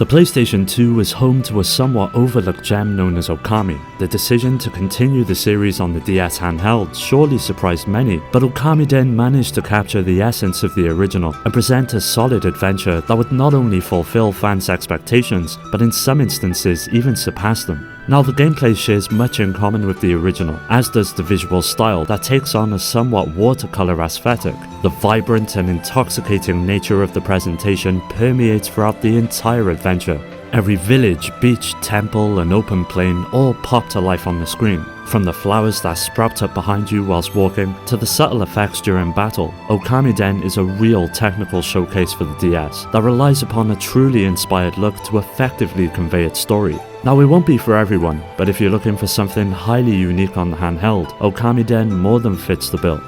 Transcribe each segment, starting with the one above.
The PlayStation 2 was home to a somewhat overlooked gem known as Okami. The decision to continue the series on the DS handheld surely surprised many, but Okami Den managed to capture the essence of the original and present a solid adventure that would not only fulfill fans' expectations, but in some instances even surpass them. Now, the gameplay shares much in common with the original, as does the visual style that takes on a somewhat watercolor aesthetic. The vibrant and intoxicating nature of the presentation permeates throughout the entire adventure. Every village, beach, temple and open plain all pop to life on the screen. From the flowers that sprout up behind you whilst walking, to the subtle effects during battle, Okami Den is a real technical showcase for the DS that relies upon a truly inspired look to effectively convey its story. Now, it won't be for everyone, but if you're looking for something highly unique on the handheld, Okami Den more than fits the bill.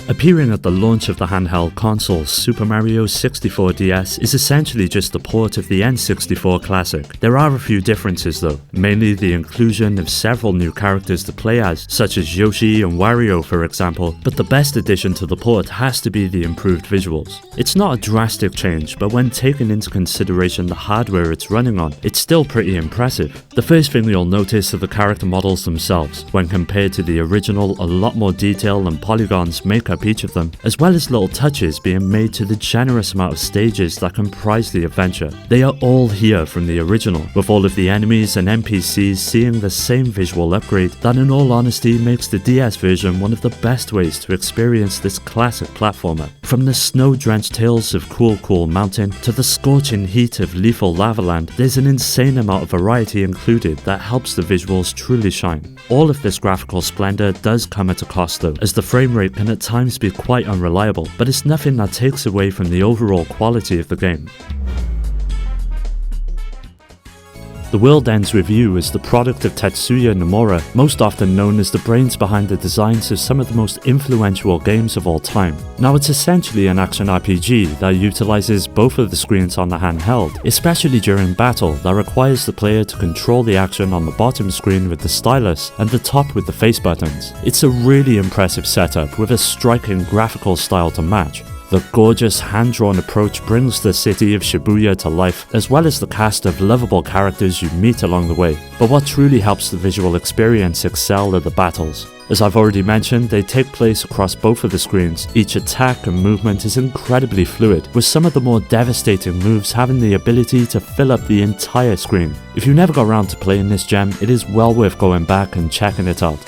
Appearing at the launch of the handheld console, Super Mario 64 DS is essentially just a port of the N64 classic. There are a few differences though, mainly the inclusion of several new characters to play as, such as Yoshi and Wario for example, but the best addition to the port has to be the improved visuals. It's not a drastic change, but when taken into consideration the hardware it's running on, it's still pretty impressive. The first thing you'll notice are the character models themselves. When compared to the original, a lot more detail and polygons make up each of them, as well as little touches being made to the generous amount of stages that comprise the adventure. They are all here from the original, with all of the enemies and NPCs seeing the same visual upgrade that in all honesty makes the DS version one of the best ways to experience this classic platformer. From the snow-drenched hills of Cool Mountain to the scorching heat of Lethal Lava Land, there's an insane amount of variety included that helps the visuals truly shine. All of this graphical splendor does come at a cost though, as the frame rate can at times be quite unreliable, but it's nothing that takes away from the overall quality of the game. The World Ends With You is the product of Tetsuya Nomura, most often known as the brains behind the designs of some of the most influential games of all time. Now, it's essentially an action RPG that utilizes both of the screens on the handheld, especially during battle, that requires the player to control the action on the bottom screen with the stylus and the top with the face buttons. It's a really impressive setup with a striking graphical style to match. The gorgeous hand-drawn approach brings the city of Shibuya to life, as well as the cast of lovable characters you meet along the way. But what truly helps the visual experience excel are the battles. As I've already mentioned, they take place across both of the screens. Each attack and movement is incredibly fluid, with some of the more devastating moves having the ability to fill up the entire screen. If you never got around to playing this gem, it is well worth going back and checking it out.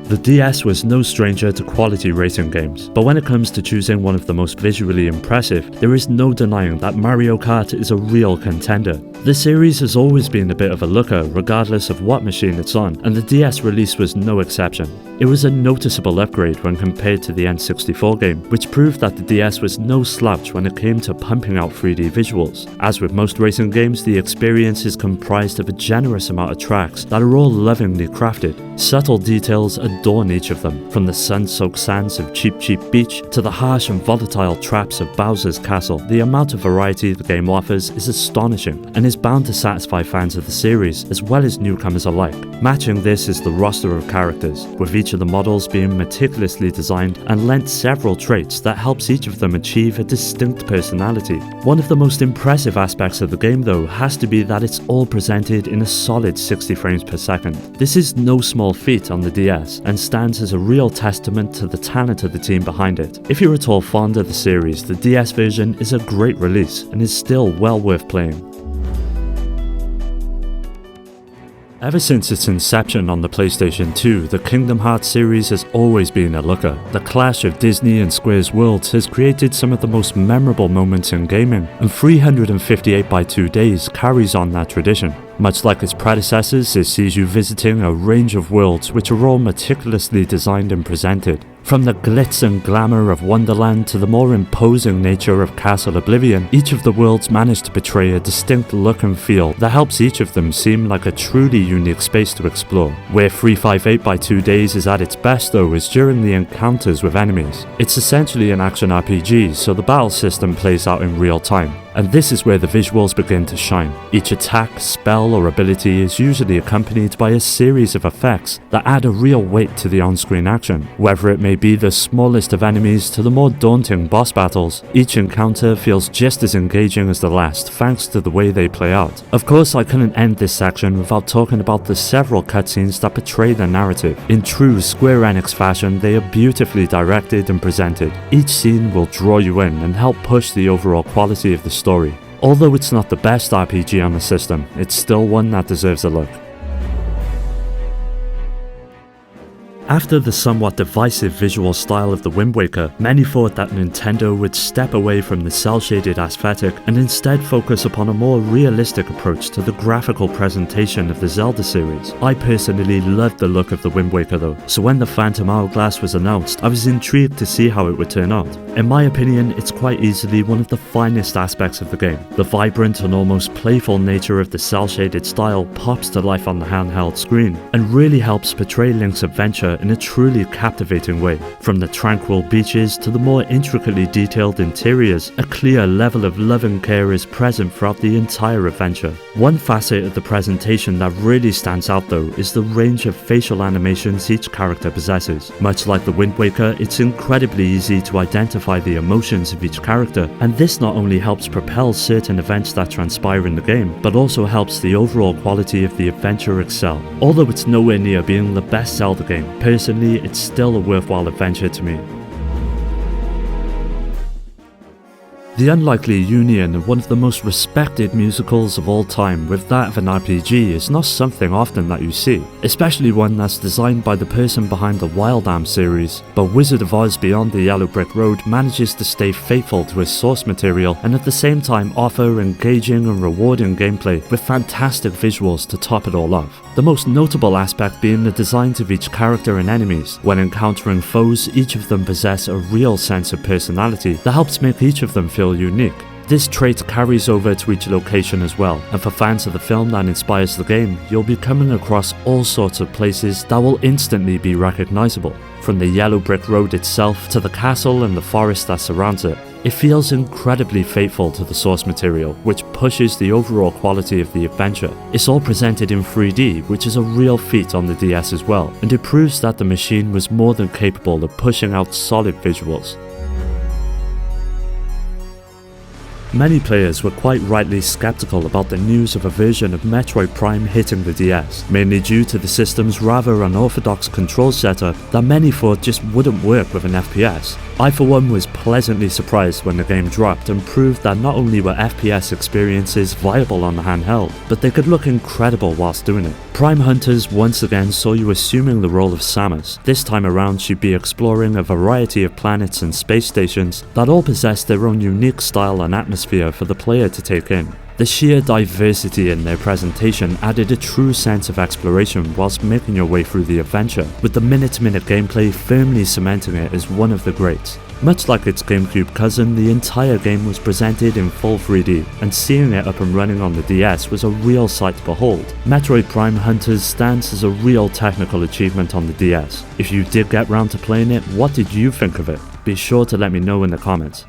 The DS was no stranger to quality racing games, but when it comes to choosing one of the most visually impressive, there is no denying that Mario Kart is a real contender. The series has always been a bit of a looker regardless of what machine it's on, and the DS release was no exception. It was a noticeable upgrade when compared to the N64 game, which proved that the DS was no slouch when it came to pumping out 3D visuals. As with most racing games, the experience is comprised of a generous amount of tracks that are all lovingly crafted. Subtle details adorn each of them, from the sun-soaked sands of Cheep Beach to the harsh and volatile traps of Bowser's Castle. The amount of variety the game offers is astonishing, and is bound to satisfy fans of the series as well as newcomers alike. Matching this is the roster of characters, with each of the models being meticulously designed and lent several traits that helps each of them achieve a distinct personality. One of the most impressive aspects of the game though has to be that it's all presented in a solid 60 frames per second. This is no small feat on the DS and stands as a real testament to the talent of the team behind it. If you're at all fond of the series, the DS version is a great release and is still well worth playing. Ever since its inception on the PlayStation 2, the Kingdom Hearts series has always been a looker. The clash of Disney and Square's worlds has created some of the most memorable moments in gaming, and 358 by 2 Days carries on that tradition. Much like its predecessors, it sees you visiting a range of worlds which are all meticulously designed and presented. From the glitz and glamour of Wonderland to the more imposing nature of Castle Oblivion, each of the worlds manage to portray a distinct look and feel that helps each of them seem like a truly unique space to explore. Where 358 by 2 Days is at its best though is during the encounters with enemies. It's essentially an action RPG, so the battle system plays out in real time. And this is where the visuals begin to shine. Each attack, spell, or ability is usually accompanied by a series of effects that add a real weight to the on-screen action. Whether it may be the smallest of enemies to the more daunting boss battles, each encounter feels just as engaging as the last thanks to the way they play out. Of course, I couldn't end this section without talking about the several cutscenes that portray the narrative. In true Square Enix fashion, they are beautifully directed and presented. Each scene will draw you in and help push the overall quality of the story. Although it's not the best RPG on the system, it's still one that deserves a look. After the somewhat divisive visual style of the Wind Waker, many thought that Nintendo would step away from the cel-shaded aesthetic and instead focus upon a more realistic approach to the graphical presentation of the Zelda series. I personally loved the look of the Wind Waker though, so when the Phantom Hourglass was announced, I was intrigued to see how it would turn out. In my opinion, it's quite easily one of the finest aspects of the game. The vibrant and almost playful nature of the cel-shaded style pops to life on the handheld screen and really helps portray Link's adventure in a truly captivating way. From the tranquil beaches to the more intricately detailed interiors, a clear level of love and care is present throughout the entire adventure. One facet of the presentation that really stands out though is the range of facial animations each character possesses. Much like the Wind Waker, it's incredibly easy to identify the emotions of each character, and this not only helps propel certain events that transpire in the game, but also helps the overall quality of the adventure excel. Although it's nowhere near being the best Zelda game, personally, it's still a worthwhile adventure to me. The unlikely union of one of the most respected musicals of all time with that of an RPG is not something often that you see, especially one that's designed by the person behind the Wild Arms series, but Wizard of Oz Beyond the Yellow Brick Road manages to stay faithful to his source material and at the same time offer engaging and rewarding gameplay with fantastic visuals to top it all off. The most notable aspect being the designs of each character and enemies. When encountering foes, each of them possess a real sense of personality that helps make each of them feel unique. This trait carries over to each location as well, and for fans of the film that inspires the game, you'll be coming across all sorts of places that will instantly be recognizable. From the Yellow Brick Road itself to the castle and the forest that surrounds it, it feels incredibly faithful to the source material, which pushes the overall quality of the adventure. It's all presented in 3D, which is a real feat on the DS as well, and it proves that the machine was more than capable of pushing out solid visuals. Many players were quite rightly skeptical about the news of a version of Metroid Prime hitting the DS, mainly due to the system's rather unorthodox control setup that many thought just wouldn't work with an FPS. I for one was pleasantly surprised when the game dropped and proved that not only were FPS experiences viable on the handheld, but they could look incredible whilst doing it. Prime Hunters once again saw you assuming the role of Samus. This time around you'd be exploring a variety of planets and space stations that all possess their own unique style and atmosphere for the player to take in. The sheer diversity in their presentation added a true sense of exploration whilst making your way through the adventure, with the minute-to-minute gameplay firmly cementing it as one of the greats. Much like its GameCube cousin, the entire game was presented in full 3D, and seeing it up and running on the DS was a real sight to behold. Metroid Prime Hunters stands as a real technical achievement on the DS. If you did get round to playing it, what did you think of it? Be sure to let me know in the comments.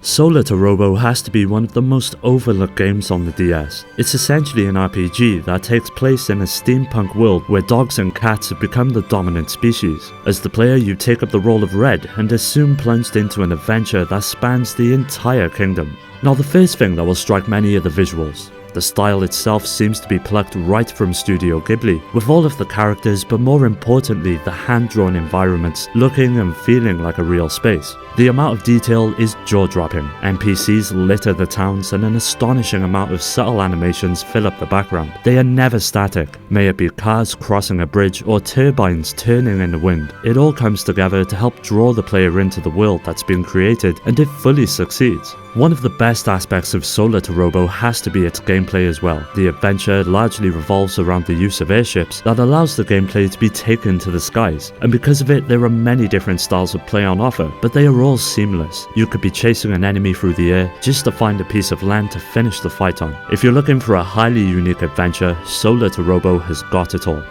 Solar to Robo has to be one of the most overlooked games on the DS. It's essentially an RPG that takes place in a steampunk world where dogs and cats have become the dominant species. As the player, you take up the role of Red and are soon plunged into an adventure that spans the entire kingdom. Now, the first thing that will strike many are the visuals. The style itself seems to be plucked right from Studio Ghibli, with all of the characters, but more importantly the hand-drawn environments looking and feeling like a real space. The amount of detail is jaw-dropping. NPCs litter the towns and an astonishing amount of subtle animations fill up the background. They are never static, may it be cars crossing a bridge or turbines turning in the wind. It all comes together to help draw the player into the world that's been created, and it fully succeeds. One of the best aspects of Solar to Robo has to be its gameplay as well. The adventure largely revolves around the use of airships that allows the gameplay to be taken to the skies, and because of it there are many different styles of play on offer, but they are all seamless. You could be chasing an enemy through the air just to find a piece of land to finish the fight on. If you're looking for a highly unique adventure, Solar to Robo has got it all.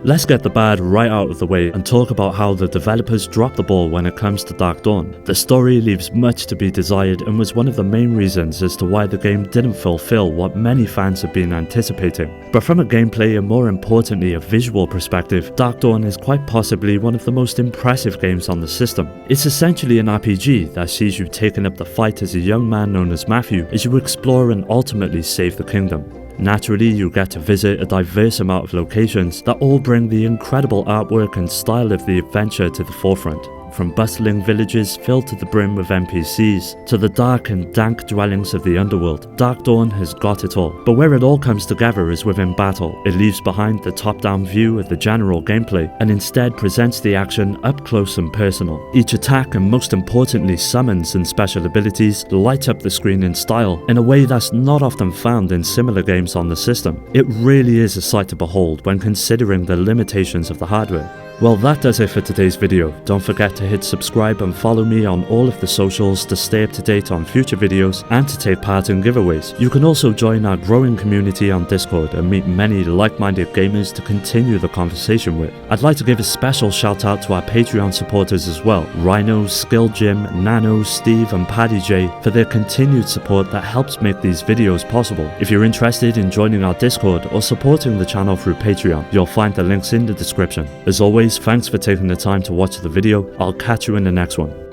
Let's get the bad right out of the way and talk about how the developers dropped the ball when it comes to Dark Dawn. The story leaves much to be desired and was one of the main reasons as to why the game didn't fulfill what many fans have been anticipating. But from a gameplay and more importantly a visual perspective, Dark Dawn is quite possibly one of the most impressive games on the system. It's essentially an RPG that sees you taking up the fight as a young man known as Matthew as you explore and ultimately save the kingdom. Naturally, you get to visit a diverse amount of locations that all bring the incredible artwork and style of the adventure to the forefront. From bustling villages filled to the brim with NPCs, to the dark and dank dwellings of the underworld, Dark Dawn has got it all. But where it all comes together is within battle. It leaves behind the top-down view of the general gameplay and instead presents the action up close and personal. Each attack and most importantly summons and special abilities light up the screen in style in a way that's not often found in similar games on the system. It really is a sight to behold when considering the limitations of the hardware. Well, that does it for today's video. Don't forget to hit subscribe and follow me on all of the socials to stay up to date on future videos and to take part in giveaways. You can also join our growing community on Discord and meet many like-minded gamers to continue the conversation with. I'd like to give a special shout out to our Patreon supporters as well, Rhino, Skill Jim, Nano, Steve and Paddy J for their continued support that helps make these videos possible. If you're interested in joining our Discord or supporting the channel through Patreon, you'll find the links in the description. As always, thanks for taking the time to watch the video. I'll catch you in the next one.